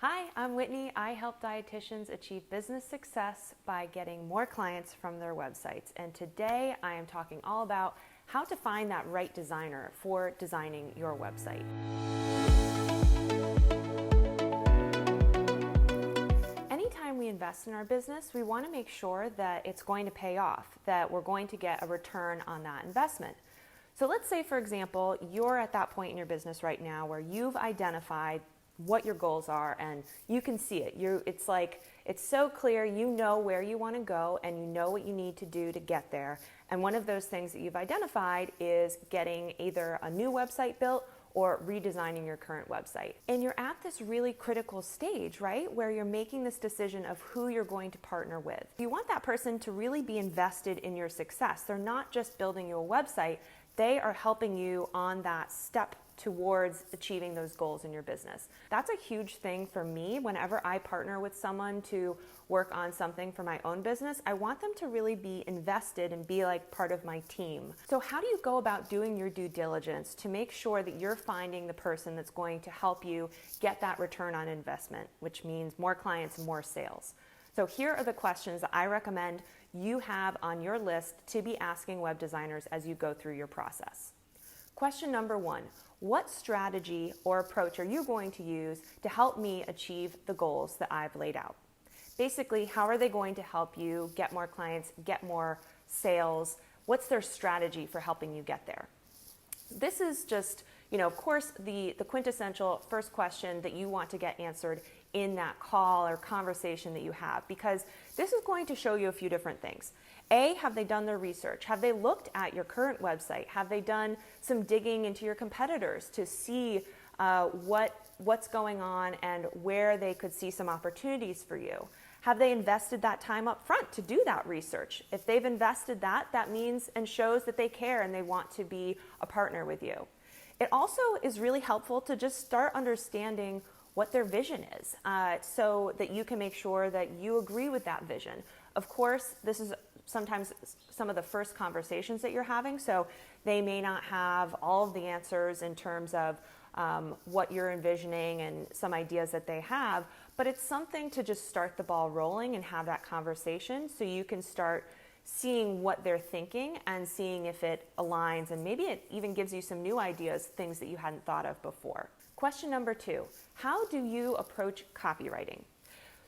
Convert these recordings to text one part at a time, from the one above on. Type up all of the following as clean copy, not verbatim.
Hi, I'm Whitney. I help dietitians achieve business success by getting more clients from their websites. And today I am talking all about how to find that right designer for designing your website. Anytime we invest in our business, we want to make sure that it's going to pay off, that we're going to get a return on that investment. So let's say, for example, you're at that point in your business right now where you've identified what your goals are and you can see it. It's so clear, you know where you want to go and you know what you need to do to get there. And one of those things that you've identified is getting either a new website built or redesigning your current website. And you're at this really critical stage, right, where you're making this decision of who you're going to partner with. You want that person to really be invested in your success. They're not just building you a website, they are helping you on that step towards achieving those goals in your business. That's a huge thing for me. Whenever I partner with someone to work on something for my own business, I want them to really be invested and be like part of my team. So how do you go about doing your due diligence to make sure that you're finding the person that's going to help you get that return on investment, which means more clients and more sales? So here are the questions that I recommend you have on your list to be asking web designers as you go through your process. Question number one, what strategy or approach are you going to use to help me achieve the goals that I've laid out? Basically, how are they going to help you get more clients, get more sales? What's their strategy for helping you get there? This is just, of course, the quintessential first question that you want to get answered in that call or conversation that you have, because this is going to show you a few different things. A, have they done their research? Have they looked at your current website? Have they done some digging into your competitors to see what's going on and where they could see some opportunities for you? Have they invested that time up front to do that research? If they've invested that, that means and shows that they care and they want to be a partner with you. It also is really helpful to just start understanding what their vision is, so that you can make sure that you agree with that vision. Of course, this is sometimes some of the first conversations that you're having, so they may not have all of the answers in terms of what you're envisioning and some ideas that they have, but it's something to just start the ball rolling and have that conversation so you can start seeing what they're thinking and seeing if it aligns, and maybe it even gives you some new ideas, things that you hadn't thought of before. Question number two, how do you approach copywriting?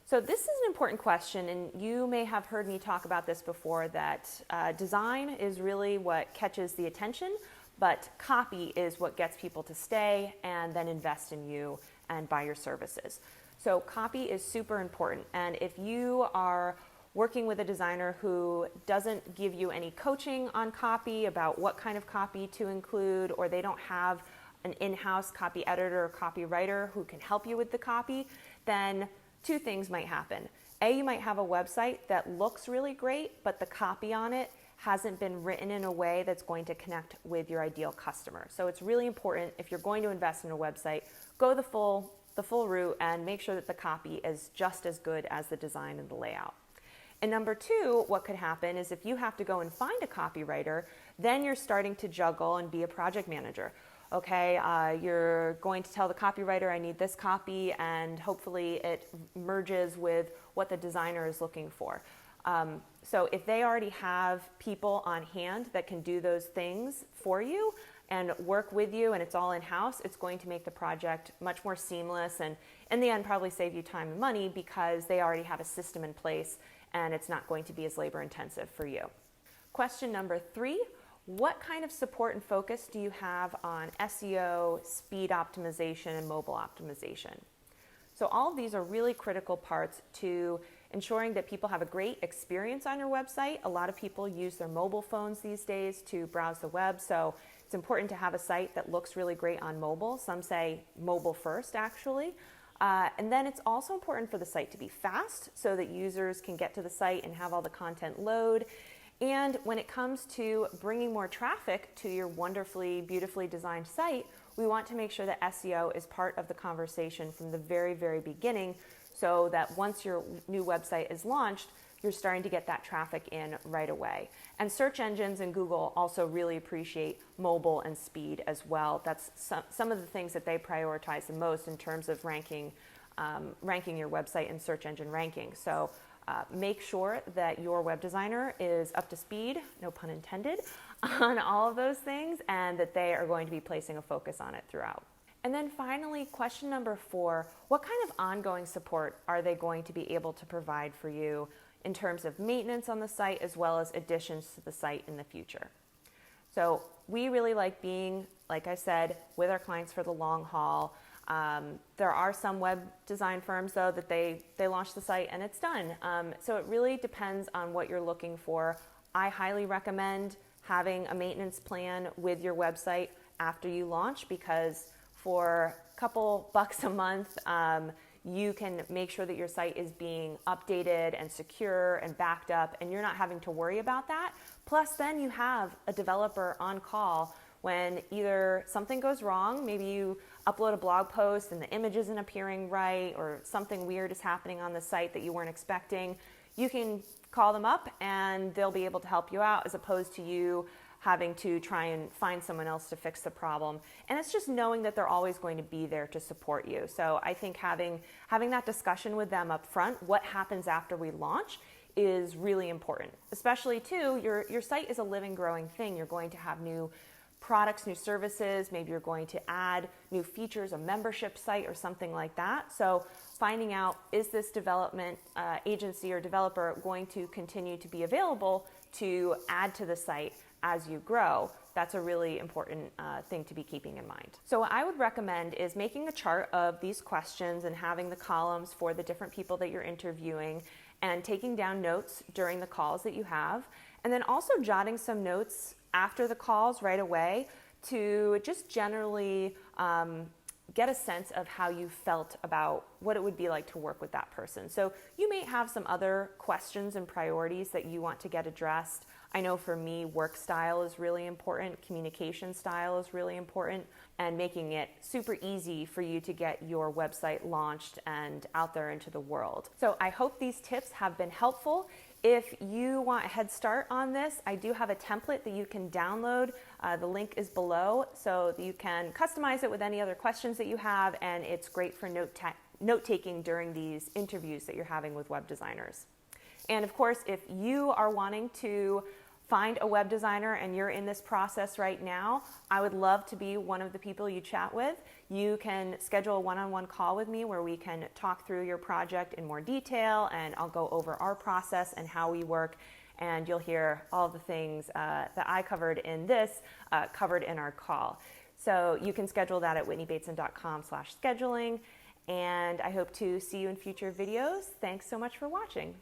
So this is an important question, and you may have heard me talk about this before, that design is really what catches the attention, but copy is what gets people to stay and then invest in you and buy your services. So copy is super important, and if you are working with a designer who doesn't give you any coaching on copy about what kind of copy to include, or they don't have an in-house copy editor or copywriter who can help you with the copy, then two things might happen. A, you might have a website that looks really great, but the copy on it hasn't been written in a way that's going to connect with your ideal customer. So it's really important, if you're going to invest in a website, go the full route and make sure that the copy is just as good as the design and the layout. And number two, what could happen is if you have to go and find a copywriter, then you're starting to juggle and be a project manager. Okay, you're going to tell the copywriter, I need this copy, and hopefully it merges with what the designer is looking for. So if they already have people on hand that can do those things for you and work with you, and it's all in-house, it's going to make the project much more seamless, and in the end probably save you time and money because they already have a system in place and it's not going to be as labor intensive for you. Question number three, what kind of support and focus do you have on SEO, speed optimization, and mobile optimization? So all of these are really critical parts to ensuring that people have a great experience on your website. A lot of people use their mobile phones these days to browse the web, so it's important to have a site that looks really great on mobile. Some say mobile first, actually. And then it's also important for the site to be fast so that users can get to the site and have all the content load. And when it comes to bringing more traffic to your wonderfully, beautifully designed site, we want to make sure that SEO is part of the conversation from the very, very beginning, so that once your new website is launched, you're starting to get that traffic in right away. And search engines and Google also really appreciate mobile and speed as well. That's some of the things that they prioritize the most in terms of ranking ranking your website in search engine ranking. So make sure that your web designer is up to speed, no pun intended, on all of those things, and that they are going to be placing a focus on it throughout. And then finally, question number 4, what kind of ongoing support are they going to be able to provide for you in terms of maintenance on the site as well as additions to the site in the future? So we really like being, like I said, with our clients for the long haul. There are some web design firms, though, that they launch the site and it's done. So it really depends on what you're looking for. I highly recommend having a maintenance plan with your website after you launch, because for a couple bucks a month, you can make sure that your site is being updated and secure and backed up, and you're not having to worry about that. Plus, then you have a developer on call when either something goes wrong, maybe you upload a blog post and the image isn't appearing right, or something weird is happening on the site that you weren't expecting. You can call them up and they'll be able to help you out, as opposed to you having to try and find someone else to fix the problem. And it's just knowing that they're always going to be there to support you. So I think having that discussion with them up front, what happens after we launch, is really important. Especially too, your site is a living, growing thing. You're going to have new products, new services, maybe you're going to add new features, a membership site or something like that. So finding out, is this development agency or developer going to continue to be available to add to the site as you grow? That's a really important thing to be keeping in mind. So what I would recommend is making a chart of these questions and having the columns for the different people that you're interviewing, and taking down notes during the calls that you have, and then also jotting some notes after the calls right away to just generally get a sense of how you felt about what it would be like to work with that person. So you may have some other questions and priorities that you want to get addressed. I know for me, work style is really important, communication style is really important, and making it super easy for you to get your website launched and out there into the world. So I hope these tips have been helpful. If you want a head start on this, I do have a template that you can download. The link is below, so that you can customize it with any other questions that you have, and it's great for note-taking during these interviews that you're having with web designers. And of course, if you are wanting to find a web designer and you're in this process right now, I would love to be one of the people you chat with. You can schedule a one-on-one call with me where we can talk through your project in more detail, and I'll go over our process and how we work, and you'll hear all the things that I covered in this covered in our call. So you can schedule that at whitneybateson.com/scheduling, and I hope to see you in future videos. Thanks so much for watching.